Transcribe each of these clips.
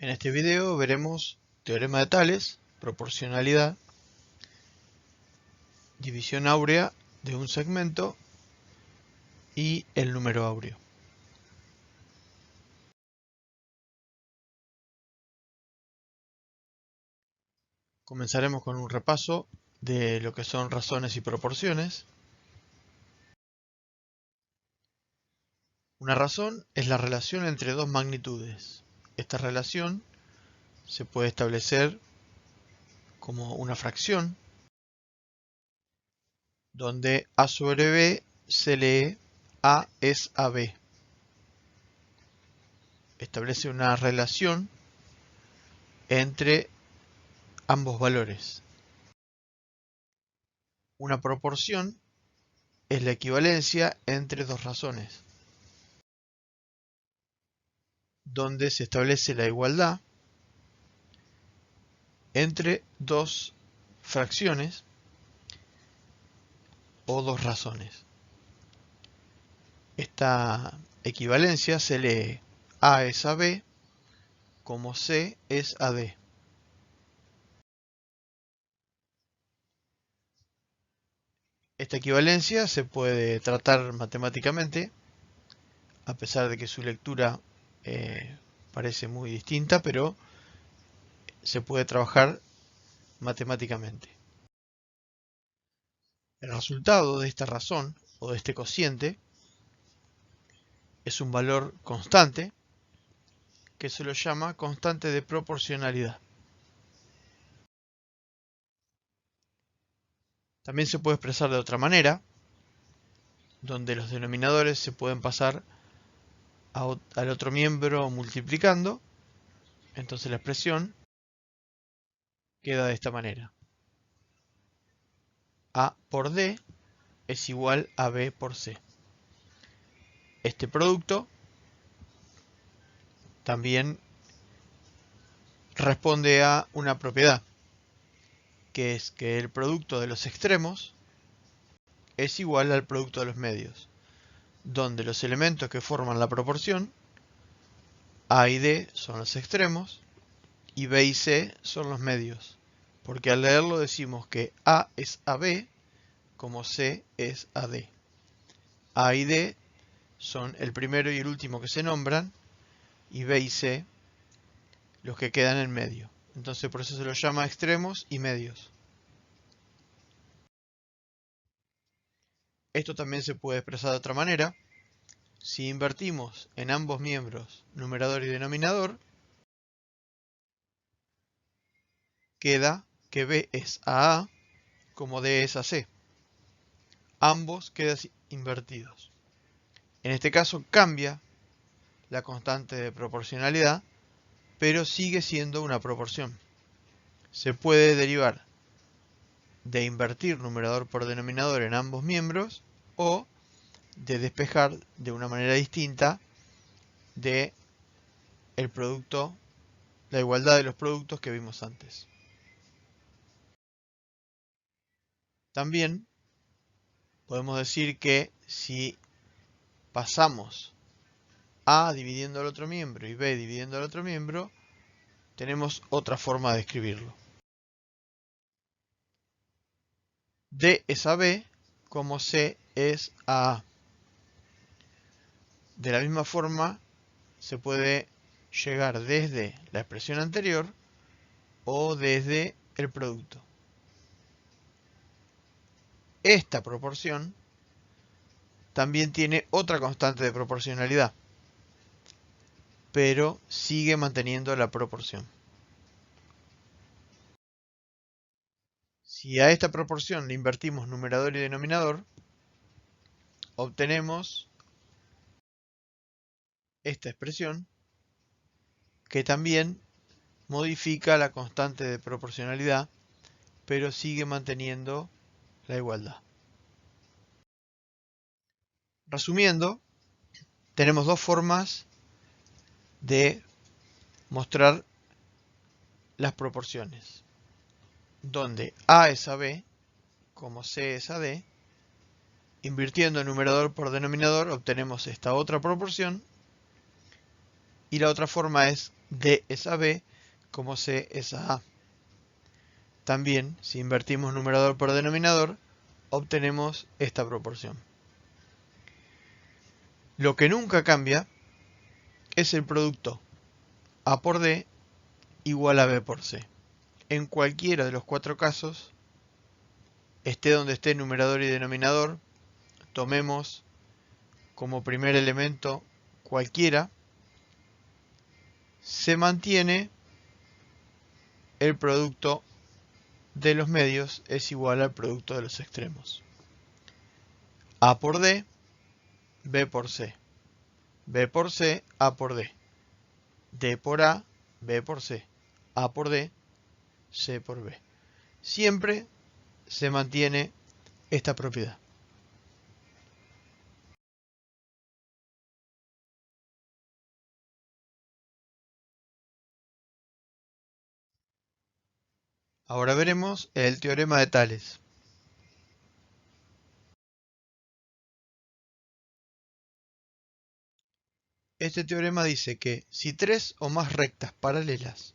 En este video veremos teorema de Tales, proporcionalidad, división áurea de un segmento y el número áureo. Comenzaremos con un repaso de lo que son razones y proporciones. Una razón es la relación entre dos magnitudes. Esta relación se puede establecer como una fracción, donde A sobre B se lee A es a B. Establece una relación entre ambos valores. Una proporción es la equivalencia entre dos razones, donde se establece la igualdad entre dos fracciones o dos razones. Esta equivalencia se lee A es a B como C es a D. Esta equivalencia se puede tratar matemáticamente, a pesar de que su lectura parece muy distinta, pero se puede trabajar matemáticamente. El resultado de esta razón o de este cociente es un valor constante que se lo llama constante de proporcionalidad. También se puede expresar de otra manera, donde los denominadores se pueden pasar al otro miembro multiplicando, entonces la expresión queda de esta manera. A por D es igual a B por C. Este producto también responde a una propiedad, que es que el producto de los extremos es igual al producto de los medios, donde los elementos que forman la proporción, A y D son los extremos, y B y C son los medios, porque al leerlo decimos que A es a B como C es a D. A y D son el primero y el último que se nombran, y B y C los que quedan en medio. Entonces por eso se los llama extremos y medios. Esto también se puede expresar de otra manera. Si invertimos en ambos miembros numerador y denominador, queda que B es a A como D es a C. Ambos quedan invertidos. En este caso cambia la constante de proporcionalidad, pero sigue siendo una proporción. Se puede derivar de invertir numerador por denominador en ambos miembros o de despejar de una manera distinta de el producto, la igualdad de los productos que vimos antes. También podemos decir que si pasamos A dividiendo al otro miembro y B dividiendo al otro miembro, tenemos otra forma de escribirlo. D es a B como C es a A. De la misma forma se puede llegar desde la expresión anterior o desde el producto. Esta proporción también tiene otra constante de proporcionalidad, pero sigue manteniendo la proporción. Si a esta proporción le invertimos numerador y denominador, obtenemos esta expresión que también modifica la constante de proporcionalidad, pero sigue manteniendo la igualdad. Resumiendo, tenemos dos formas de mostrar las proporciones, donde A es a B como C es a D. Invirtiendo numerador por denominador obtenemos esta otra proporción, y la otra forma es D es a B como C es a A. También, si invertimos numerador por denominador, obtenemos esta proporción. Lo que nunca cambia es el producto A por D igual a B por C. En cualquiera de los cuatro casos, esté donde esté numerador y denominador, tomemos como primer elemento cualquiera, se mantiene el producto de los medios es igual al producto de los extremos. A por D, B por C. B por C, A por D. D por A, B por C. A por D, C por B. Siempre se mantiene esta propiedad. Ahora veremos el teorema de Tales. Este teorema dice que si tres o más rectas paralelas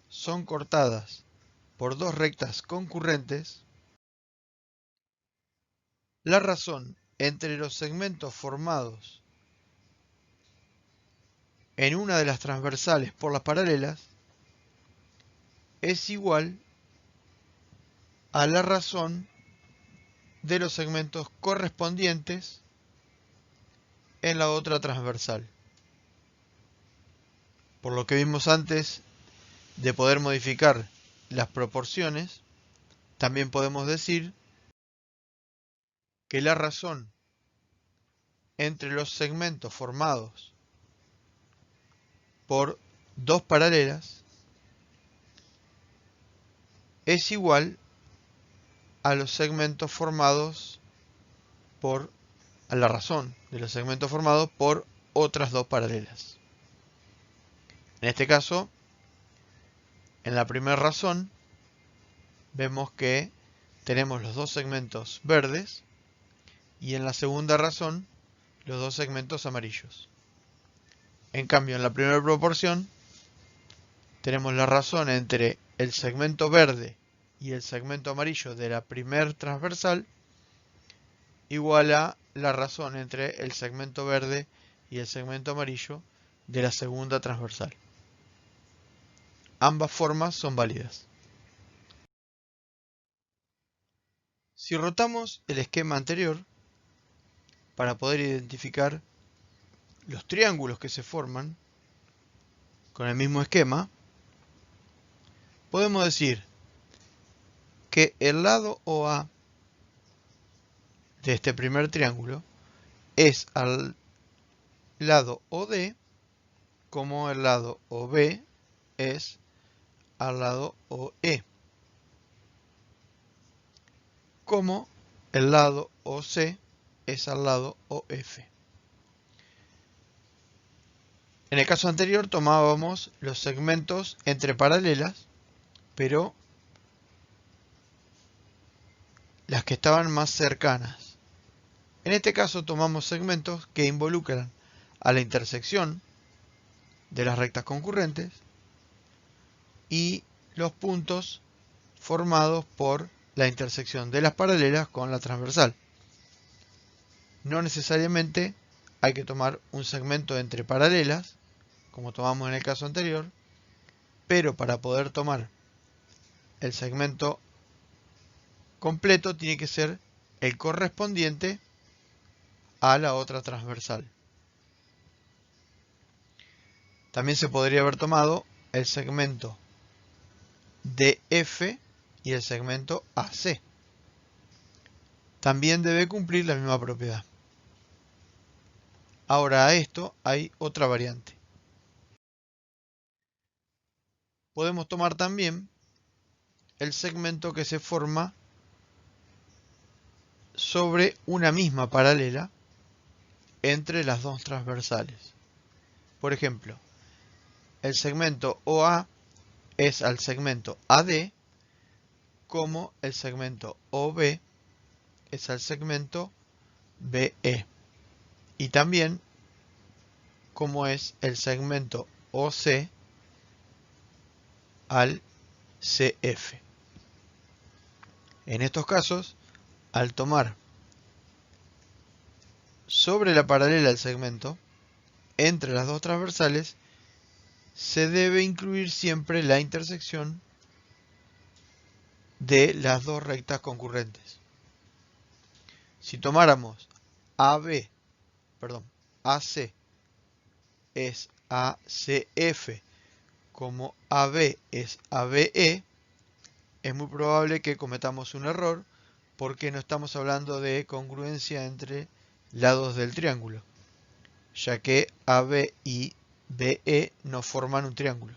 son cortadas por dos rectas concurrentes, la razón entre los segmentos formados en una de las transversales por las paralelas es igual a la razón de los segmentos correspondientes en la otra transversal. Por lo que vimos antes de poder modificar las proporciones, también podemos decir que la razón entre los segmentos formados por dos paralelas es igual a los segmentos formados a la razón de los segmentos formados por otras dos paralelas. En este caso, en la primera razón, vemos que tenemos los dos segmentos verdes y en la segunda razón, los dos segmentos amarillos. En cambio, en la primera proporción, tenemos la razón entre el segmento verde y el segmento amarillo de la primer transversal igual a la razón entre el segmento verde y el segmento amarillo de la segunda transversal. Ambas formas son válidas. Si rotamos el esquema anterior, para poder identificar los triángulos que se forman con el mismo esquema, podemos decir que el lado OA de este primer triángulo es al lado OD como el lado OB es al lado OE, como el lado OC es al lado OF. En el caso anterior tomábamos los segmentos entre paralelas, pero las que estaban más cercanas. En este caso tomamos segmentos que involucran a la intersección de las rectas concurrentes y los puntos formados por la intersección de las paralelas con la transversal. No necesariamente hay que tomar un segmento entre paralelas, como tomamos en el caso anterior, pero para poder tomar el segmento completo tiene que ser el correspondiente a la otra transversal. También se podría haber tomado el segmento DF y el segmento AC. También debe cumplir la misma propiedad. Ahora a esto hay otra variante. Podemos tomar también el segmento que se forma sobre una misma paralela entre las dos transversales. Por ejemplo, el segmento OA es al segmento AD como el segmento OB es al segmento BE y también como es el segmento OC al CF. En estos casos, al tomar sobre la paralela del segmento, entre las dos transversales, se debe incluir siempre la intersección de las dos rectas concurrentes. Si tomáramos AC es ACF como AB es ABE, es muy probable que cometamos un error porque no estamos hablando de congruencia entre lados del triángulo, ya que AB y BE no forman un triángulo.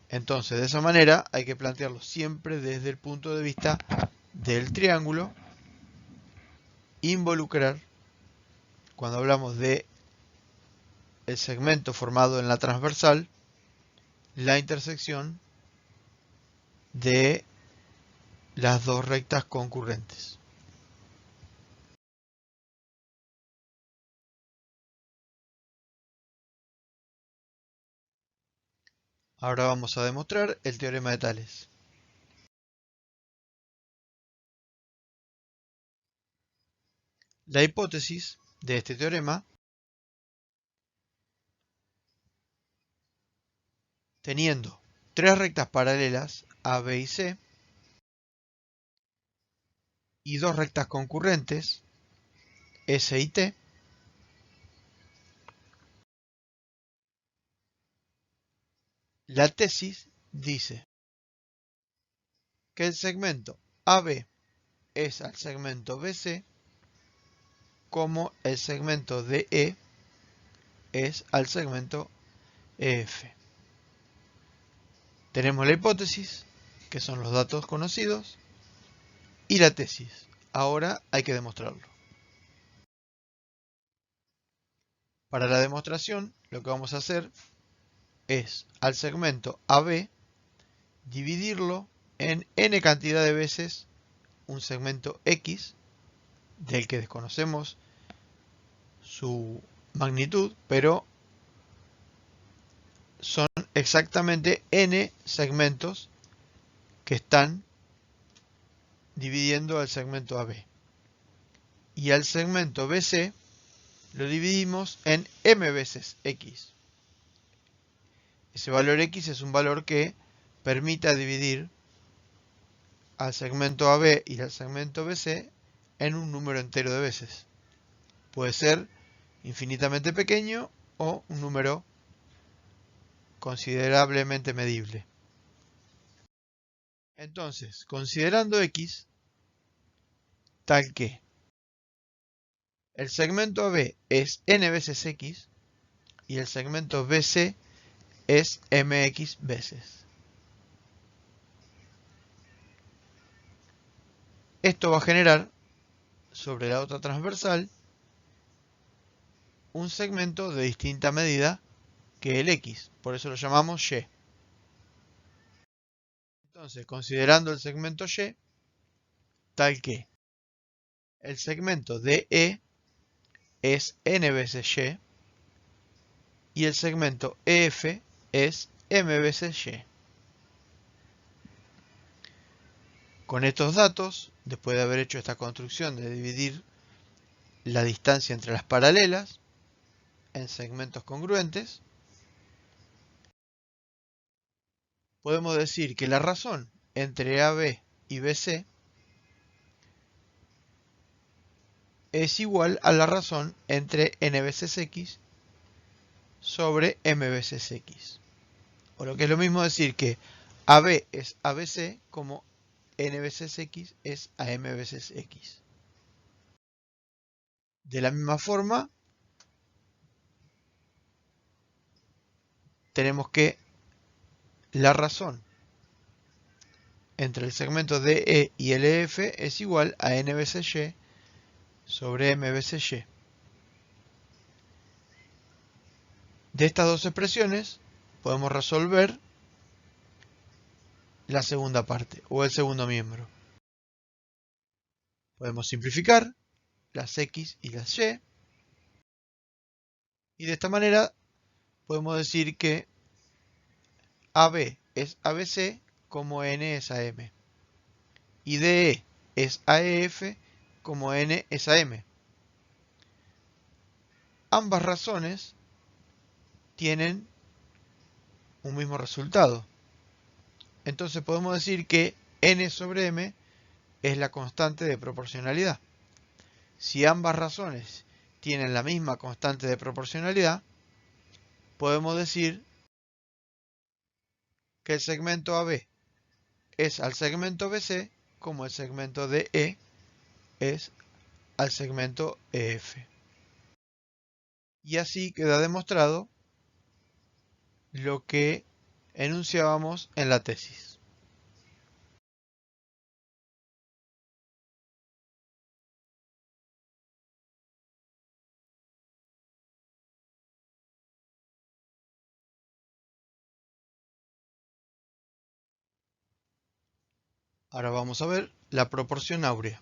Entonces, de esa manera hay que plantearlo siempre desde el punto de vista del triángulo, involucrar, cuando hablamos de el segmento formado en la transversal, la intersección de las dos rectas concurrentes. Ahora vamos a demostrar el teorema de Tales. La hipótesis de este teorema, teniendo tres rectas paralelas A, B y C y dos rectas concurrentes S y T, la tesis dice que el segmento AB es al segmento BC como el segmento DE es al segmento EF. Tenemos la hipótesis, que son los datos conocidos, y la tesis. Ahora hay que demostrarlo. Para la demostración, lo que vamos a hacer es al segmento AB dividirlo en n cantidad de veces un segmento X, del que desconocemos su magnitud, pero son exactamente n segmentos que están dividiendo al segmento AB. Y al segmento BC lo dividimos en m veces X. Ese valor X es un valor que permite dividir al segmento AB y al segmento BC en un número entero de veces. Puede ser infinitamente pequeño o un número considerablemente medible. Entonces, considerando X tal que el segmento AB es n veces X y el segmento BC es mx veces. Esto va a generar sobre la otra transversal un segmento de distinta medida que el X, por eso lo llamamos Y. Entonces, considerando el segmento Y, tal que el segmento DE es n veces y el segmento EF es m veces Y. Con estos datos, después de haber hecho esta construcción de dividir la distancia entre las paralelas en segmentos congruentes, podemos decir que la razón entre AB y BC es igual a la razón entre n veces X sobre m veces X. O lo que es lo mismo decir que AB es ABC como n veces X es a m veces X. De la misma forma, tenemos que la razón entre el segmento DE y el EF es igual a n veces Y sobre m veces Y. De estas dos expresiones podemos resolver la segunda parte o el segundo miembro. Podemos simplificar las X y las Y de esta manera podemos decir que AB es ABC como N es AM. Y DE es AEF como N es AM. Ambas razones tienen un mismo resultado. Entonces podemos decir que N sobre M es la constante de proporcionalidad. Si ambas razones tienen la misma constante de proporcionalidad, podemos decir que el segmento AB es al segmento BC como el segmento DE es al segmento EF. Y así queda demostrado lo que enunciábamos en la tesis. Ahora vamos a ver la proporción áurea.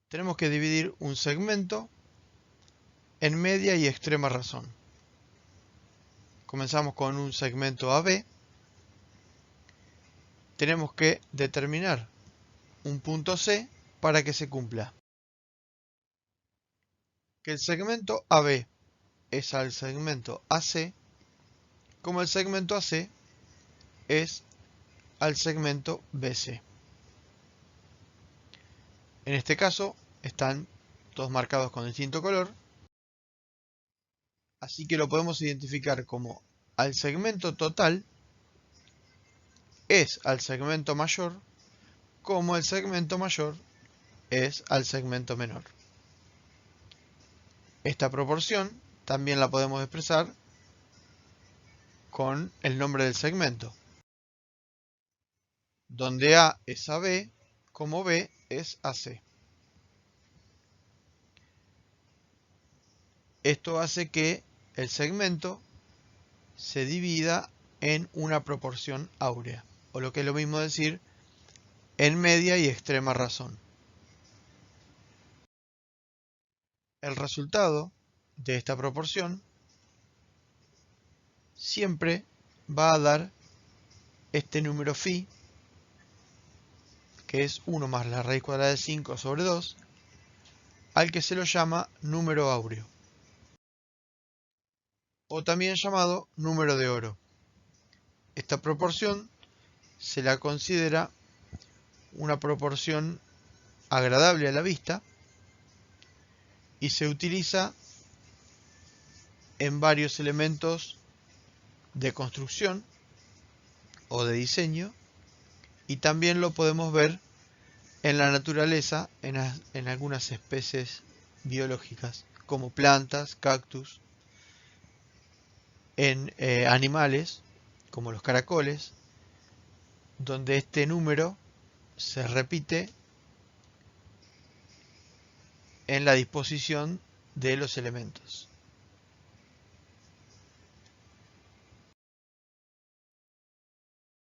Tenemos que dividir un segmento en media y extrema razón. Comenzamos con un segmento AB. Tenemos que determinar un punto C para que se cumpla. Que el segmento AB es al segmento AC, como el segmento AC es al segmento BC. En este caso están todos marcados con distinto color, así que lo podemos identificar como al segmento total es al segmento mayor, como el segmento mayor es al segmento menor. Esta proporción también la podemos expresar con el nombre del segmento, donde A es AB, como B es AC. Esto hace que el segmento se divida en una proporción áurea, o lo que es lo mismo decir, en media y extrema razón. El resultado de esta proporción siempre va a dar este número phi, que es 1 más la raíz cuadrada de 5 sobre 2, al que se lo llama número áureo, o también llamado número de oro. Esta proporción se la considera una proporción agradable a la vista y se utiliza en varios elementos de construcción o de diseño, y también lo podemos ver en la naturaleza en algunas especies biológicas como plantas, cactus, en animales como los caracoles, donde este número se repite en la disposición de los elementos.